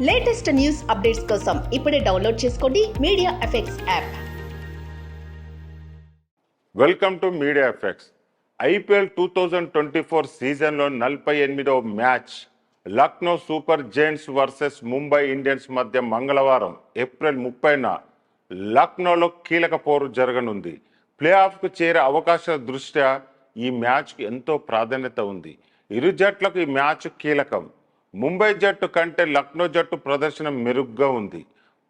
Latest news updates కోసం ఇప్పుడే download చేసుకోండి media effects app. Welcome to media effects. IPL 2024 సీజన్లో 48వ match Lucknow super giants versus Mumbai Indians మధ్య మంగళవారం ఏప్రిల్ 30న లక్నోలో కీలక పోరు జరగనుంది. ప్లే ఆఫ్కు చేరే అవకాశాల దృష్ట్యా ఈ మ్యాచ్కి ఎంతో ప్రాధాన్యత ఉంది. ఇరు జట్లకు ఈ మ్యాచ్ కీలకం. ముంబై జట్టు కంటే లక్నో జట్టు ప్రదర్శన మెరుగ్గా ఉంది.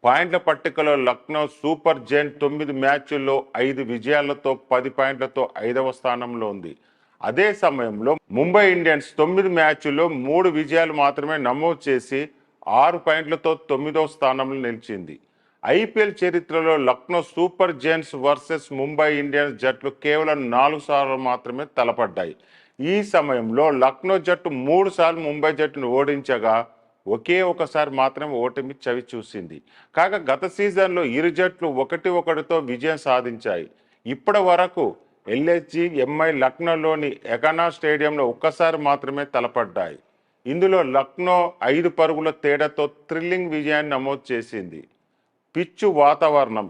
పాయింట్ల పట్టికలో లక్నో సూపర్ జైంట్ 9 మ్యాచ్ల్లో 5 విజయాలతో 10 పాయింట్లతో 5వ స్థానంలో ఉంది. అదే సమయంలో ముంబై ఇండియన్స్ 9 మ్యాచ్ల్లో 3 విజయాలు మాత్రమే నమోదు చేసి 6 పాయింట్లతో 9వ స్థానంలో నిలిచింది. ఐపీఎల్ చరిత్రలో Lucknow super giants versus Mumbai Indians జట్లు కేవలం 4 సార్లు మాత్రమే తలపడ్డాయి. ఈ సమయంలో లక్నో జట్టు 3 సార్లు ముంబై జట్టును ఓడించగా ఒకే ఒకసారి మాత్రమే ఓటమి చవి చూసింది. కాగా గత సీజన్లో ఇరు జట్లు 1-1తో విజయం సాధించాయి. ఇప్పటి వరకు ఎల్ఎస్జీ ఎంఐ లక్నోలోని ఎకానా స్టేడియంలో ఒక్కసారి మాత్రమే తలపడ్డాయి. ఇందులో లక్నో 5 పరుగుల తేడాతో థ్రిల్లింగ్ విజయాన్ని నమోదు చేసింది. పిచ్చు వాతావరణం.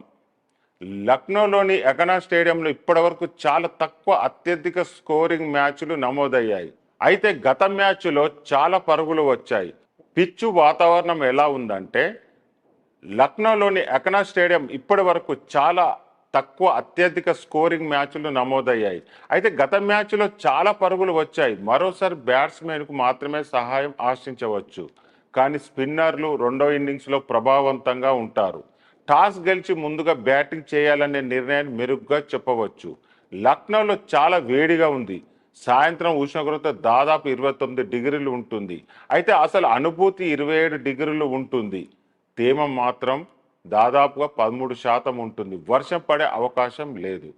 లక్నోలోని ఎకానా స్టేడియంలో ఇప్పటివరకు చాలా తక్కువ అత్యధిక స్కోరింగ్ మ్యాచ్లు నమోదయ్యాయి. అయితే గత మ్యాచ్లో చాలా పరుగులు వచ్చాయి. పిచ్చు వాతావరణం ఎలా ఉందంటే లక్నోలోని ఎకానా స్టేడియం ఇప్పటి వరకు చాలా తక్కువ అత్యధిక స్కోరింగ్ మ్యాచ్లు నమోదయ్యాయి. అయితే గత మ్యాచ్లో చాలా పరుగులు వచ్చాయి. మరోసారి బ్యాట్స్మెన్కు మాత్రమే సహాయం ఆశించవచ్చు. కానీ స్పిన్నర్లు రెండో ఇన్నింగ్స్లో ప్రభావవంతంగా ఉంటారు. టాస్ గెలిచి ముందుగా బ్యాటింగ్ చేయాలనే నిర్ణయాన్ని మెరుగ్గా చెప్పవచ్చు. లక్నోలో చాలా వేడిగా ఉంది. సాయంత్రం ఉష్ణోగ్రత దాదాపు 29 డిగ్రీలు ఉంటుంది. అయితే అసలు అనుభూతి 27 డిగ్రీలు ఉంటుంది. తేమ మాత్రం దాదాపుగా 13% ఉంటుంది. వర్షం పడే అవకాశం లేదు.